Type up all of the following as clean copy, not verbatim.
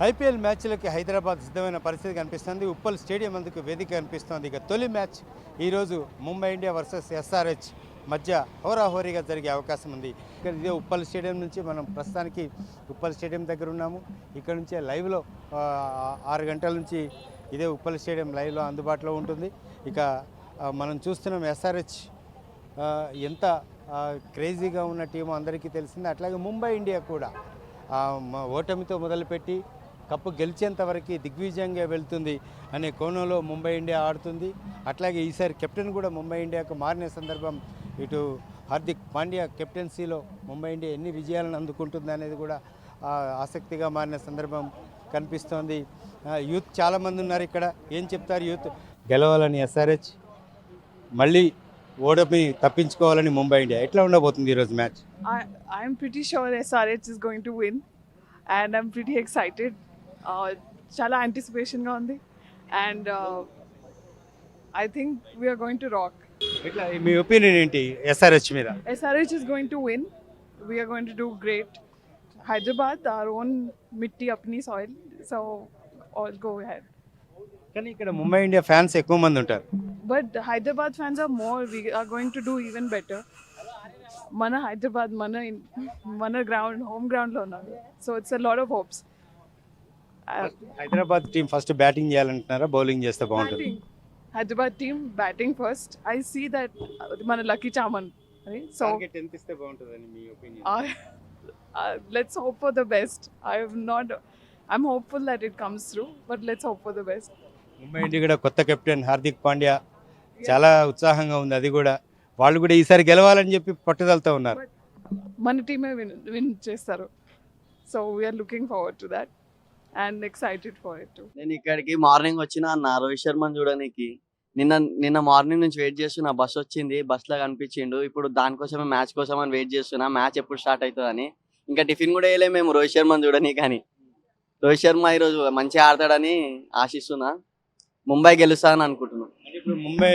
IPL మ్యాచ్లకి Hyderabad సిద్ధమైన పరిస్థితి కనిపిస్తుంది. ఉప్పల్ స్టేడియం అందుకు వేదిక కనిపిస్తోంది. ఇక తొలి మ్యాచ్ ఈరోజు ముంబై ఇండియా వర్సెస్ ఎస్ఆర్హెచ్ మధ్య హోరాహోరీగా జరిగే అవకాశం ఉంది. ఇక్కడ ఇదే ఉప్పల్ స్టేడియం నుంచి మనం ప్రస్తుతానికి ఉప్పల్ స్టేడియం దగ్గర ఉన్నాము. ఇక్కడ నుంచే లైవ్లో 6 గంటల నుంచి ఇదే ఉప్పల్ స్టేడియం లైవ్లో అందుబాటులో ఉంటుంది. ఇక మనం చూస్తున్నాం ఎస్ఆర్హెచ్ ఎంత క్రేజీగా ఉన్న టీము అందరికీ తెలిసింది. అట్లాగే ముంబై ఇండియా కూడా ఓటమితో మొదలుపెట్టి కప్పు గెలిచేంత వరకు దిగ్విజయంగా వెళ్తుంది అనే కోణంలో ముంబై ఇండియా ఆడుతుంది. అట్లాగే ఈసారి కెప్టెన్ కూడా ముంబై ఇండియాకు మారిన సందర్భం ఇటు హార్దిక్ పాండ్యా కెప్టెన్సీలో ముంబై ఇండియా ఎన్ని విజయాలను అందుకుంటుంది అనేది కూడా ఆసక్తిగా మారిన సందర్భం కనిపిస్తోంది. యూత్ చాలామంది ఉన్నారు ఇక్కడ. ఏం చెప్తారు యూత్? గెలవాలని ఎస్ఆర్హెచ్, మళ్ళీ ఓటమి తప్పించుకోవాలని ముంబై ఇండియా. ఎట్లా ఉండబోతుంది ఈరోజు match? I'm pretty sure SRH is going to win and I'm pretty excited. Chala anticipation ga undi and I think we are going to rock. ఎట్లా మీ ఒపీనియన్ ఏంటి ఎస్ఆర్హెచ్ మీద? SRH is going to win. We are going to do great. Hyderabad, our own mitti apni soil, so all go ahead. కానీ ఇక్కడ Mumbai India fans ఎక్కువ మంది ఉంటారు. But Hyderabad fans are more. We are going to do even better. Mana Hyderabad, mana ground, home ground lo unnadu. So it's a lot of hopes. Hyderabad team first batting చేయాలంటున్నారా, bowling చేస్తే బాగుంటుంది? Batting. Hyderabad team batting first. I see that mana lucky chaman. Right? So target ఎంత ఇస్తే బాగుంటుందని మీ opinion? let's hope for the best. I'm hopeful that it comes through, but let's hope for the best. Mumbai India కూడా కొత్త captain Hardik Pandya చాలా ఉత్సాహంగా ఉంది. అది కూడా వాళ్ళు కూడా ఈసారి గెలవాలని చెప్పి పట్టుదలతో ఉన్నారు. మన టీమే విన్ చేస్తారు. So we are looking forward to that and excited for it too. నేను ఇక్కడికి మార్నింగ్ వచ్చిన అన్న రోహిత్ శర్మని చూడడానికి. నిన్న మార్నింగ్ నుంచి వెయిట్ చేస్తున్నా. బస్ వచ్చింది, బస్లో కనిపించిండు. ఇప్పుడు దానికోసమే మ్యాచ్ కోసం అని వెయిట్ చేస్తున్నా, మ్యాచ్ ఎప్పుడు స్టార్ట్ అవుతుందని. ఇంకా టిఫిన్ కూడా వేయలే మేము రోహిత్ శర్మని చూడని. కానీ రోహిత్ శర్మ ఈరోజు మంచిగా ఆడతాడని ఆశిస్తున్నా. ముంబై గెలుస్తానని అనుకుంటున్నాను. ఇప్పుడు ముంబై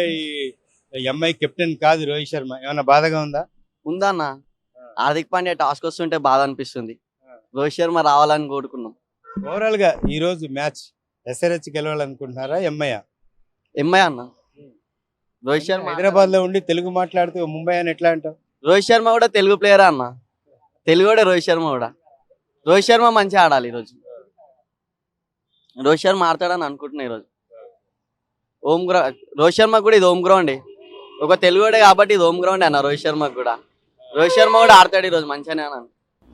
ఎంఐ కెప్టెన్ కాదు రోహిత్ శర్మ, ఏమైనా బాధగా ఉందా? ఉందా అన్న? హార్దిక్ పాండ్యా టాస్క్ వస్తుంటే బాధ అనిపిస్తుంది. రోహిత్ శర్మ రావాలని కోరుకున్నాం. ఓవరాల్ గా ఈ రోజు మ్యాచ్ ఎస్ఆర్హెచ్ గెలవాలనుకుంటున్నారా ఎంఐయా? ఎంఐ అన్న. రోహిత్ శర్మ హైదరాబాద్ లో ఉండి తెలుగు మాట్లాడుతూ ముంబై అని ఎట్లా అంటావు? రోహిత్ శర్మ కూడా తెలుగు ప్లేయరా అన్న? తెలుగు కూడా రోహిత్ శర్మ కూడా. రోహిత్ శర్మ మంచిగా ఆడాలి ఈరోజు. రోహిత్ శర్మ ఆడతాడని అనుకుంటున్నా ఈరోజు. రోహిత్ శర్మ కూడా ఇది హోమ్ గ్రౌండ్. ఒక తెలుగుడే కాబట్టి ఇది హోమ్ గ్రౌండ్ అన్న రోహిత్ శర్మ కూడా. రోహిత్ శర్మ కూడా ఆడతాడు ఈరోజు మంచిగానే అన్న.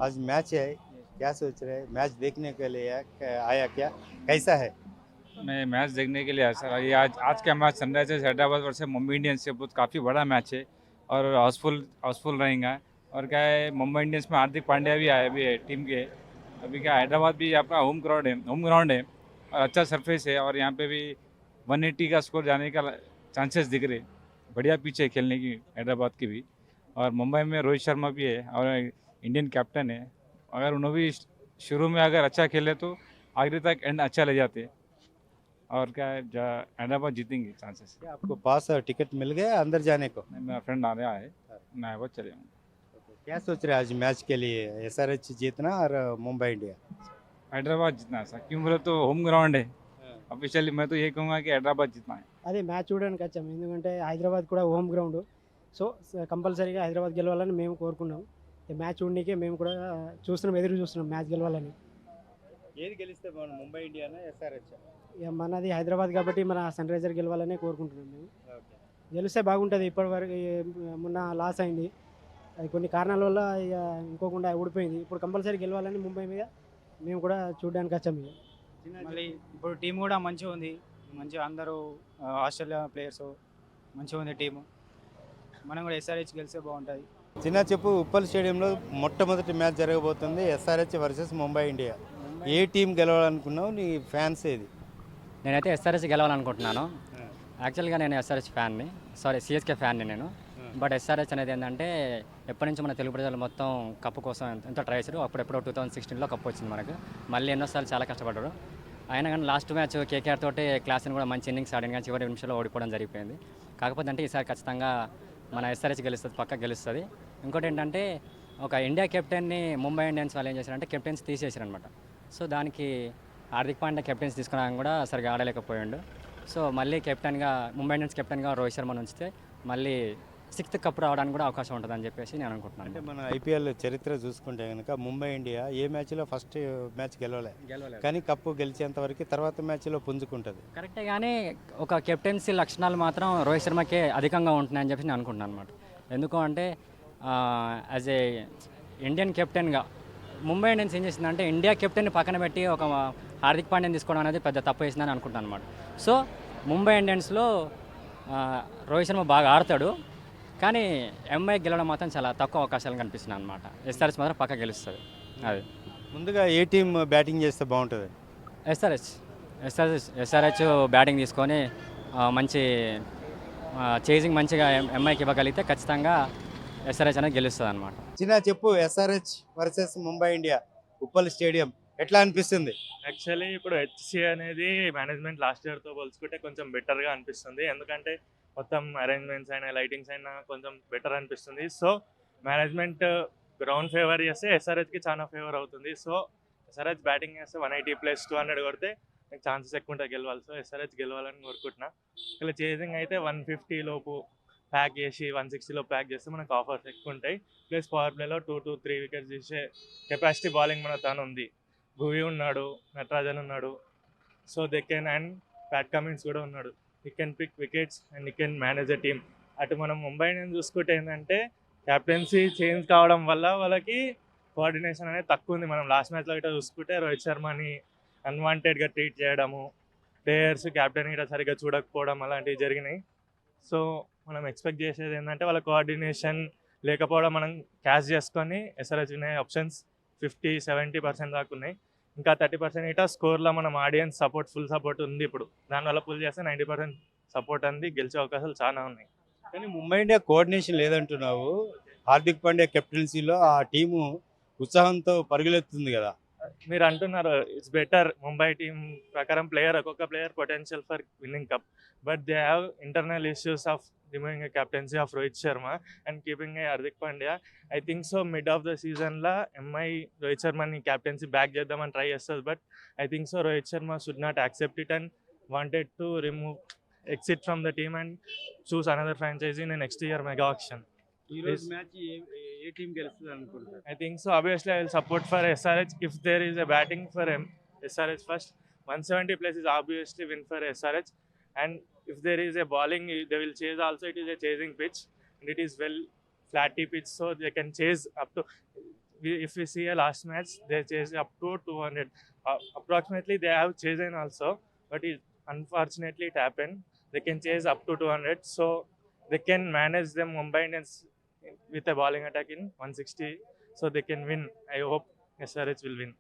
आज मैच है, क्या सोच रहे हैं? मैच देखने के लिए आया क्या, कैसा है? मैं मैच देखने के लिए आया सर. ये आज का match Sunrisers Hyderabad versus Mumbai Indians से बहुत काफ़ी बड़ा मैच है और हाउसफुल रहेगा. और क्या है, मुंबई इंडियंस में हार्दिक पांड्या भी आए भी है टीम के. अभी क्या हैदराबाद भी आपका होम ग्राउंड है और अच्छा सरफेस है और यहाँ पे भी 180 का स्कोर जाने का चांसेस दिख रहे. बढ़िया पिच है खेलने की हैदराबाद की भी. और मुंबई में रोहित शर्मा भी है और इंडियन कैप्टन है. अगर उन्होंने भी शुरू में अगर अच्छा खेले तो आखिर तक एंड अच्छा ले जाते. और क्या है, हैदराबाद जीतेंगे चांसेस. क्या आपको पास टिकट मिल गया अंदर जाने को? मेरा फ्रेंड आ रहा है, मैं वो चले जाऊँगा. क्या सोच रहे हैं आज मैच के लिए? एसआरएच जीतना और मुंबई इंडिया? हैदराबाद जीतना है सर. क्यों बोले तो होम ग्राउंड है. ऑफिशियली मैं तो ये कहूँगा कि हैदराबाद जीतना है. అదే మ్యాచ్ చూడడానికి వచ్చాము. ఎందుకంటే హైదరాబాద్ కూడా హోమ్ గ్రౌండ్. సో కంపల్సరీగా హైదరాబాద్ గెలవాలని మేము కోరుకున్నాం. ఈ మ్యాచ్ చూడడానికే మేము కూడా ఎదురు చూస్తున్నాం మ్యాచ్ గెలవాలని. ఏది గెలిస్తే బాగుంది, ముంబై ఇండియానా ఎస్ఆర్హెచ్? ఇక మనది హైదరాబాద్ కాబట్టి మన సన్ రైజర్ గెలవాలనే కోరుకుంటున్నాం మేము. గెలిస్తే బాగుంటుంది. ఇప్పటివరకు మొన్న లాస్ అయింది, అది కొన్ని కారణాల వల్ల ఇక ఇంకోకుండా ఓడిపోయింది. ఇప్పుడు కంపల్సరీ గెలవాలని ముంబై మీద మేము కూడా చూడడానికి వచ్చాము. మళ్ళీ ఇప్పుడు టీం కూడా మంచిగా ఉంది. మంచిగా అందరూ ఆస్ట్రేలియా ప్లేయర్స్ మంచిగా ఉంది టీము. మనం కూడా ఎస్ఆర్హెచ్ గెలిస్తే బాగుంటుంది. చిన్న చెప్పు, ఉప్పల్ స్టేడియంలో మొట్టమొదటి మ్యాచ్ జరగబోతుంది ఎస్ఆర్హెచ్ వర్సెస్ ముంబై ఇండియా. ఏ టీం గెలవాలనుకున్నావు? నీ ఫ్యాన్స్ ఏది? నేనైతే ఎస్ఆర్హెచ్ గెలవాలనుకుంటున్నాను. యాక్చువల్గా నేను ఎస్ఆర్హెచ్ ఫ్యాన్ని, సిఎస్కే ఫ్యాన్ని నేను. బట్ ఎస్ఆర్హెచ్ అనేది ఏంటంటే ఎప్పటి నుంచి మన తెలుగు ప్రజలు మొత్తం కప్పు కోసం ఎంతో ట్రై చేశారు. అప్పుడెప్పుడో 2016లో కప్పు వచ్చింది మనకు. మళ్ళీ ఎన్నోసార్లు చాలా కష్టపడ్డారు. అయినా కానీ లాస్ట్ మ్యాచ్ కేకేఆర్ తోటి క్లాస్ని కూడా మంచి ఇన్నింగ్స్ ఆడింది, కానీ చివరి నిమిషంలో ఓడిపోవడం జరిగిపోయింది. కాకపోతే అంటే ఈసారి ఖచ్చితంగా మన ఎస్ఆర్హెచ్ గెలుస్తుంది, పక్క గెలుస్తుంది. ఇంకోటి ఏంటంటే ఒక ఇండియా కెప్టెన్ని ముంబై ఇండియన్స్ వాళ్ళు ఏం చేశారంటే కెప్టెన్స్ తీసేసారనమాట. సో దానికి హార్దిక్ పాండ్యా కెప్టెన్స్ తీసుకున్నా కూడా సరిగా ఆడలేకపోయాడు. సో మళ్ళీ కెప్టెన్గా ముంబై ఇండియన్స్ కెప్టెన్గా రోహిత్ శర్మను ఉంచితే మళ్ళీ 6th కప్ రావడానికి కూడా అవకాశం ఉంటుందని చెప్పేసి నేను అంటే అనుకుంటున్నాను. మన ఐపీఎల్ చరిత్ర చూసుకుంటే కనుక ముంబై ఇండియా ఏ మ్యాచ్లో ఫస్ట్ మ్యాచ్ గెలవలే, కానీ కప్పు గెలిచేంత వరకు తర్వాత మ్యాచ్లో పుంజుకుంటుంది. కరెక్టే, కానీ ఒక కెప్టెన్సీ లక్షణాలు మాత్రం రోహిత్ శర్మకే అధికంగా ఉంటున్నాయని చెప్పి నేను అనుకుంటున్నాను అనమాట. ఎందుకు అంటే యాజ్ ఏ ఇండియన్ కెప్టెన్గా ముంబై ఇండియన్స్ ఏం చేసిందంటే ఇండియా కెప్టెన్ని పక్కన పెట్టి ఒక హార్దిక్ పాండ్యాని తీసుకోవడం అనేది పెద్ద తప్పు వేసిందని అనుకుంటాను అనమాట. సో ముంబై ఇండియన్స్లో రోహిత్ శర్మ బాగా ఆడతాడు, కానీ ఎంఐ గెలవడం మాత్రం చాలా తక్కువ అవకాశాలు కనిపిస్తున్నాయి అనమాట. ఎస్ఆర్హెచ్ మాత్రం పక్క గెలుస్తుంది. అది ముందుగా ఏ టీం బ్యాటింగ్ చేస్తే బాగుంటుంది? ఎస్ఆర్హెచ్ బ్యాటింగ్ తీసుకొని మంచి చేజింగ్ మంచిగా ఎంఐకి ఇవ్వగలిగితే ఖచ్చితంగా ఎస్ఆర్హెచ్ అనేది గెలుస్తుంది అనమాట. చిన్న చెప్పు, SRH versus Mumbai India Uppal stadium ఎట్లా అనిపిస్తుంది? యాక్చువల్లీ ఇప్పుడు హెచ్సి అనేది మేనేజ్మెంట్ లాస్ట్ ఇయర్తో పోల్చుకుంటే కొంచెం బెటర్గా అనిపిస్తుంది. ఎందుకంటే మొత్తం అరేంజ్మెంట్స్ అయినా లైటింగ్స్ అయినా కొంచెం బెటర్ అనిపిస్తుంది. సో మేనేజ్మెంట్ గ్రౌండ్ ఫేవర్ చేస్తే ఎస్ఆర్హెచ్కి చాలా ఫేవర్ అవుతుంది. సో ఎస్ఆర్హెచ్ బ్యాటింగ్ చేస్తే 180 + 200 కొడితే నాకు ఛాన్సెస్ ఎక్కువ ఉంటాయి గెలవాలి. సో ఎస్ఆర్హెచ్ గెలవాలని కోరుకుంటున్నా. ఇలా చేసింగ్ అయితే 150 లోపు ప్యాక్ చేసి 160 లోపు ప్యాక్ చేస్తే మనకు ఆఫర్స్ ఎక్కువ ఉంటాయి. ప్లస్ పవర్ ప్లేలో 2 to 3 వికెట్స్ తీసే కెపాసిటీ బౌలింగ్ మన తను ఉంది. భువి ఉన్నాడు, నటరాజన్ ఉన్నాడు, so they can, and Pat Cummins కూడా ఉన్నాడు. He can pick wickets and he can manage a team. అటు మనం ముంబై ఇండియన్స్ చూసుకుంటే ఏంటంటే క్యాప్టెన్సీ చేంజ్ కావడం వల్ల వాళ్ళకి కోఆర్డినేషన్ అనేది తక్కువ ఉంది. మనం లాస్ట్ మ్యాచ్లో ఇట్లా చూసుకుంటే రోహిత్ శర్మని అన్వాంటెడ్గా ట్రీట్ చేయడము, ప్లేయర్స్ క్యాప్టెన్ ఇట్లా సరిగ్గా చూడకపోవడం అలాంటివి జరిగినాయి. సో మనం ఎక్స్పెక్ట్ చేసేది ఏంటంటే వాళ్ళ కోఆర్డినేషన్ లేకపోవడం మనం క్యాచ్ చేసుకొని ఎస్ఆర్హెచ్ వినే ఆప్షన్స్ 50-70% దాకా ఉన్నాయి. ఇంకా 30% ఇటా స్కోర్లో మనం ఆడియన్స్ సపోర్ట్, ఫుల్ సపోర్ట్ ఉంది. ఇప్పుడు దానివల్ల పుల్ చేస్తే 90% సపోర్ట్ అంది, గెలిచే అవకాశాలు చాలా ఉన్నాయి. కానీ ముంబై ఇండియా కోఆర్డినేషన్ లేదంటున్నావు. హార్దిక్ పాండ్యా కెప్టెన్సీలో ఆ టీము ఉత్సాహంతో పరుగులెత్తుంది కదా. మీరు అంటున్నారు ఇట్స్ బెటర్ ముంబై టీం ప్రకారం ఒక్కొక్క player potential for winning cup, but they have internal issues of removing captaincy of Rohit Sharma and keeping a Hardik Pandya. I think so mid of the season la MI Rohit Sharma ni captaincy back చేద్దామని try చేస్తుంది. But I think so Rohit Sharma should not accept it and wanted to exit from the team and choose another franchise in a next year mega auction. ఈ రోజు match ఏ team గెలుస్తుంది అనుకుంటున్నారు? I think so obviously I will support for SRH if there is a batting for SRH first. 170+ is obviously win for SRH, and if there is a bowling they will chase also. It is a chasing pitch and it is well flatty pitch, so they can chase up to, if we see a last match they chase up to 200 approximately. They have chasing also, but unfortunately it happened. They can chase up to 200, so they can manage them Mumbai Indians with a bowling attack in 160, so they can win. I hope SRH will win.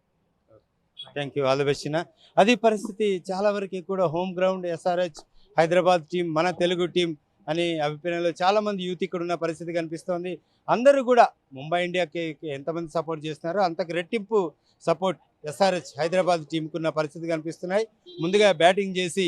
Thank you, all the best. అది పరిస్థితి. చాలా వరకు కూడా home ground SRH Hyderabad team, మన Telugu team అని అభిప్రాయంలో చాలామంది youth ఇక్కడ ఉన్న పరిస్థితి కనిపిస్తోంది. అందరూ కూడా ముంబై ఇండియాకి ఎంతమంది సపోర్ట్ చేస్తున్నారో అంతకు రెట్టింపు సపోర్ట్ ఎస్ఆర్హెచ్ హైదరాబాద్ టీంకు ఉన్న పరిస్థితి కనిపిస్తున్నాయి. ముందుగా బ్యాటింగ్ చేసి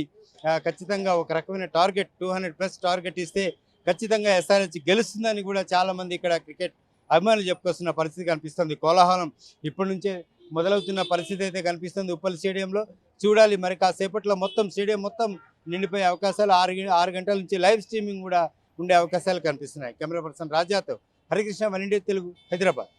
ఖచ్చితంగా ఒక రకమైన టార్గెట్ 200+ టార్గెట్ ఇస్తే ఖచ్చితంగా ఎస్ఆర్హెచ్ గెలుస్తుందని కూడా చాలామంది ఇక్కడ క్రికెట్ అభిమానులు చెప్పుకొస్తున్న పరిస్థితి కనిపిస్తుంది. కోలాహలం ఇప్పటి నుంచే మొదలవుతున్న పరిస్థితి అయితే కనిపిస్తుంది ఉప్పల్ స్టేడియంలో. చూడాలి మరి కాసేపట్లో మొత్తం స్టేడియం మొత్తం నిండిపోయే అవకాశాలు, 6 గంటల నుంచి లైవ్ స్ట్రీమింగ్ కూడా ఉండే అవకాశాలు కనిపిస్తున్నాయి. కెమెరా పర్సన్ రాజాతో హరికృష్ణ, వన్ ఇండియా తెలుగు, హైదరాబాద్.